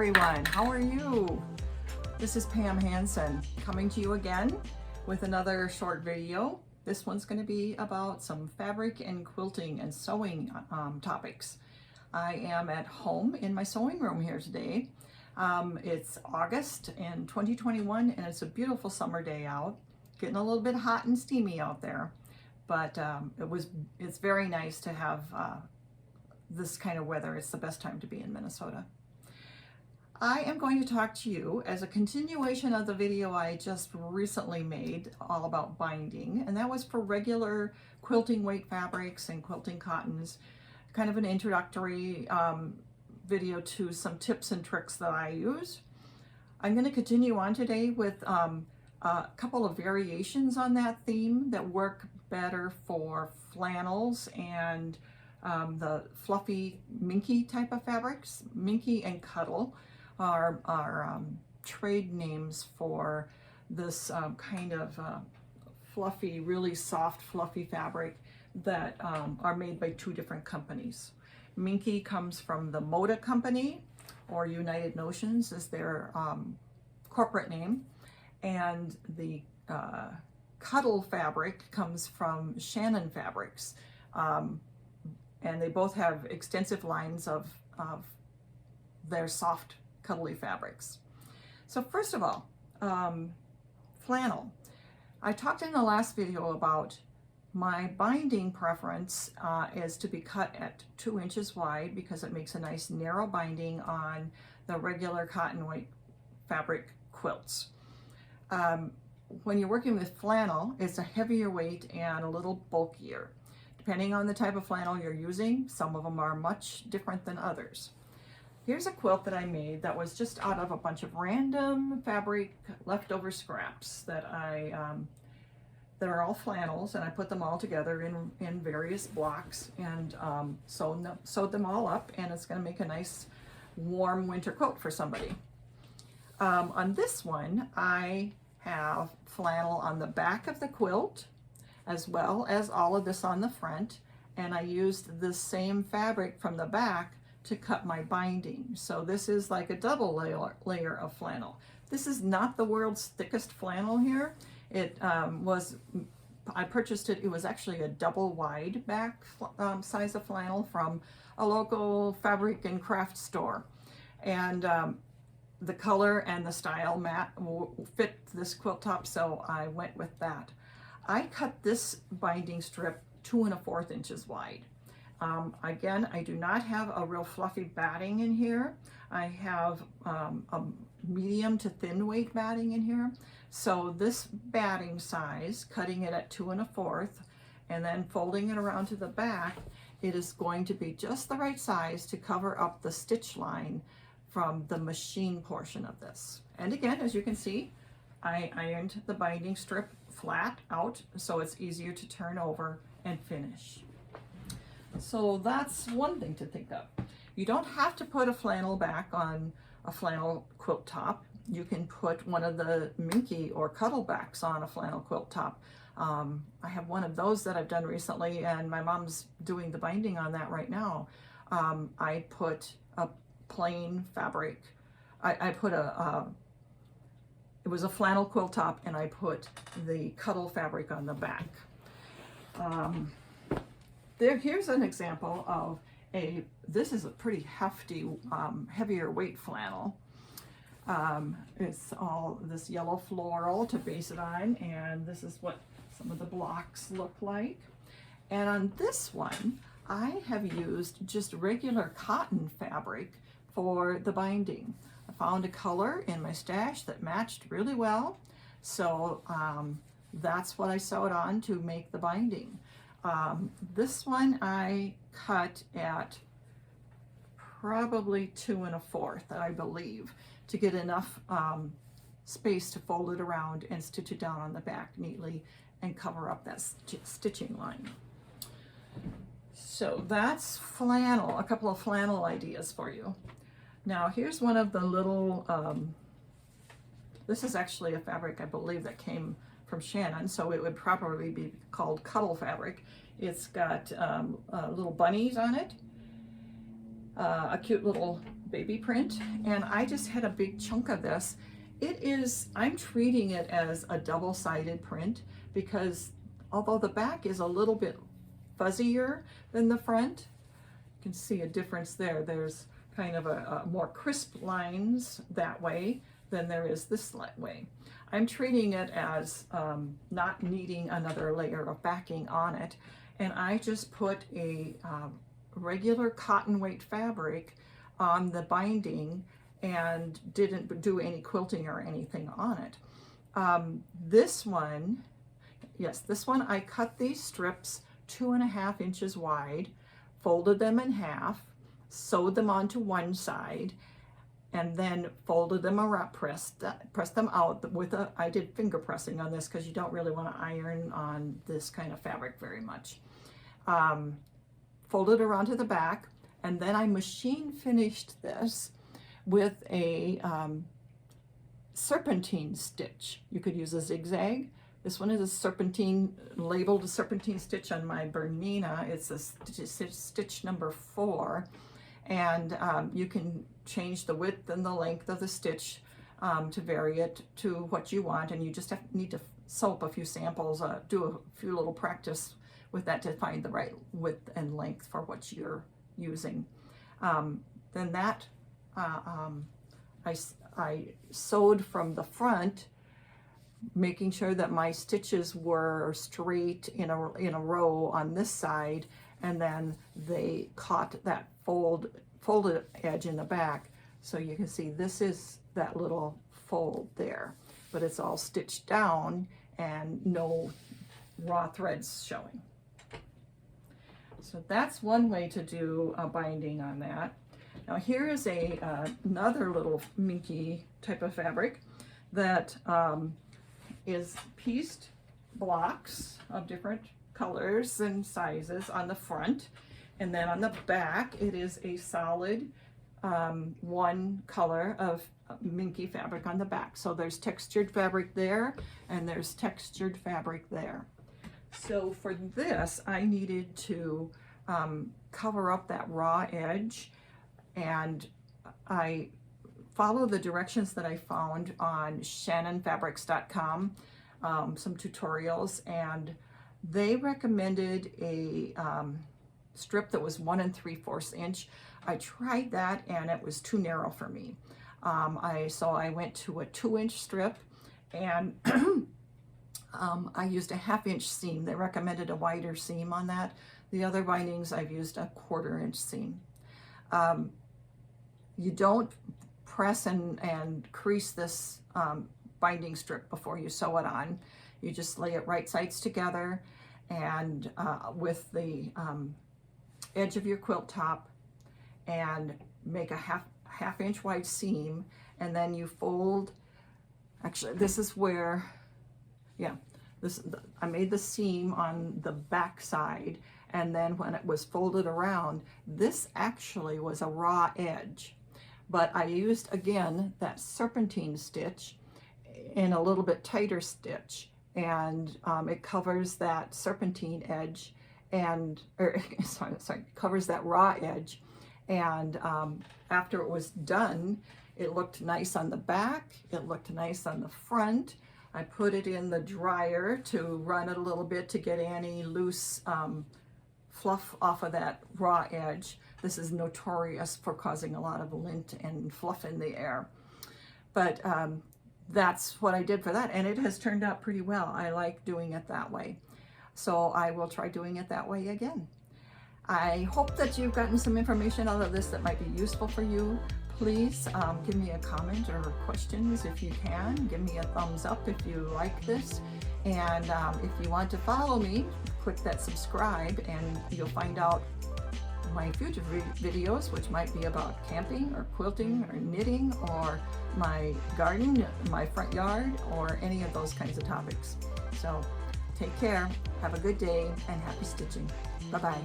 everyone, how are you? This is Pam Hansen coming to you again with another short video. This one's going to be about some fabric and quilting and sewing topics. I am at home in my sewing room here today. It's August in 2021 and it's a beautiful summer day out. Getting a little bit hot and steamy out there, but it's very nice to have this kind of weather. It's the best time to be in Minnesota. I am going to talk to you as a continuation of the video I just recently made all about binding, and that was for regular quilting weight fabrics and quilting cottons, kind of an introductory video to some tips and tricks that I use. I'm going to continue on today with a couple of variations on that theme that work better for flannels and the fluffy Minky type of fabrics. Minky and Cuddle are trade names for this kind of fluffy, really soft, fluffy fabric that are made by two different companies. Minky comes from the Moda company, or United Notions is their corporate name, and the Cuddle fabric comes from Shannon Fabrics, and they both have extensive lines of their soft cuddly fabrics. So first of all, flannel. I talked in the last video about my binding preference is to be cut at 2 inches wide because it makes a nice narrow binding on the regular cotton weight fabric quilts. When you're working with flannel, it's a heavier weight and a little bulkier. Depending on the type of flannel you're using, some of them are much different than others. Here's a quilt that I made that was just out of a bunch of random fabric leftover scraps that that are all flannels, and I put them all together in various blocks and sewed them all up, and it's going to make a nice warm winter coat for somebody. On this one, I have flannel on the back of the quilt as well as all of this on the front, and I used the same fabric from the back to cut my binding. So this is like a double layer of flannel. This is not the world's thickest flannel here. It I purchased it, it was actually a double wide back size of flannel from a local fabric and craft store. And the color and the style fit this quilt top, so I went with that. I cut this binding strip 2 1/4 inches wide. Again, I do not have a real fluffy batting in here. I have a medium to thin weight batting in here. So this batting size, cutting it at 2 1/4 and then folding it around to the back, it is going to be just the right size to cover up the stitch line from the machine portion of this. And again, as you can see, I ironed the binding strip flat out so it's easier to turn over and finish. So that's one thing to think of. You don't have to put a flannel back on a flannel quilt top. You can put one of the Minky or Cuddle backs on a flannel quilt top. I have one of those that I've done recently, and my mom's doing the binding on that right now. I put a plain fabric. I put it was a flannel quilt top, and I put the Cuddle fabric on the back. Here's an example of this is a pretty hefty, heavier weight flannel. It's all this yellow floral to base it on, and this is what some of the blocks look like. And on this one, I have used just regular cotton fabric for the binding. I found a color in my stash that matched really well, so that's what I sewed on to make the binding. This one I cut at probably 2 1/4, I believe, to get enough space to fold it around and stitch it down on the back neatly and cover up that stitching line. So that's flannel, a couple of flannel ideas for you. Now here's one of the little, this is actually a fabric I believe that came from Shannon, so it would probably be called Cuddle fabric. It's got little bunnies on it, a cute little baby print, and I just had a big chunk of this. I'm treating it as a double-sided print because although the back is a little bit fuzzier than the front, you can see a difference there. There's kind of a more crisp lines that way than there is this way. I'm treating it as not needing another layer of backing on it, and I just put a regular cotton weight fabric on the binding and didn't do any quilting or anything on it. This one I cut these strips 2.5 inches wide, folded them in half, sewed them onto one side, and then folded them around, pressed them out with I did finger pressing on this because you don't really want to iron on this kind of fabric very much. Folded around to the back, and then I machine finished this with a serpentine stitch. You could use a zigzag. This one is a serpentine, labeled a serpentine stitch on my Bernina. It's a stitch number 4. And you can change the width and the length of the stitch to vary it to what you want, and you just need to sew up a few samples, do a few little practice with that to find the right width and length for what you're using. Then that I sewed from the front, making sure that my stitches were straight in a row on this side, and then they caught that folded edge in the back. So you can see this is that little fold there, but it's all stitched down and no raw threads showing. So that's one way to do a binding on that. Now here is another little Minky type of fabric that is pieced blocks of different colors and sizes on the front, and then on the back it is a solid one color of Minky fabric on the back. So there's textured fabric there and there's textured fabric there. So for this I needed to cover up that raw edge, and I follow the directions that I found on shannonfabrics.com, some tutorials, and they recommended a strip that was 1 3/4 inch. I tried that and it was too narrow for me. So I went to a 2-inch strip, and I used a 1/2 inch seam. They recommended a wider seam on that. The other bindings I've used a 1/4 inch seam. You don't press and crease this binding strip before you sew it on. You just lay it right sides together, and with the edge of your quilt top, and make a half inch wide seam, and then you fold. Actually, this is where, I made the seam on the back side, and then when it was folded around, this actually was a raw edge. But I used, again, that serpentine stitch in a little bit tighter stitch, and it covers that serpentine edge, and covers that raw edge. And after it was done, it looked nice on the back, it looked nice on the front. I put it in the dryer to run it a little bit to get any loose fluff off of that raw edge. This is notorious for causing a lot of lint and fluff in the air. But that's what I did for that, and it has turned out pretty well. I like doing it that way. So I will try doing it that way again. I hope that you've gotten some information out of this that might be useful for you. Please give me a comment or questions if you can. Give me a thumbs up if you like this. And if you want to follow me, click that subscribe, and you'll find out my future videos, which might be about camping or quilting or knitting or my garden, my front yard, or any of those kinds of topics. So take care, have a good day, and happy stitching. Bye-bye.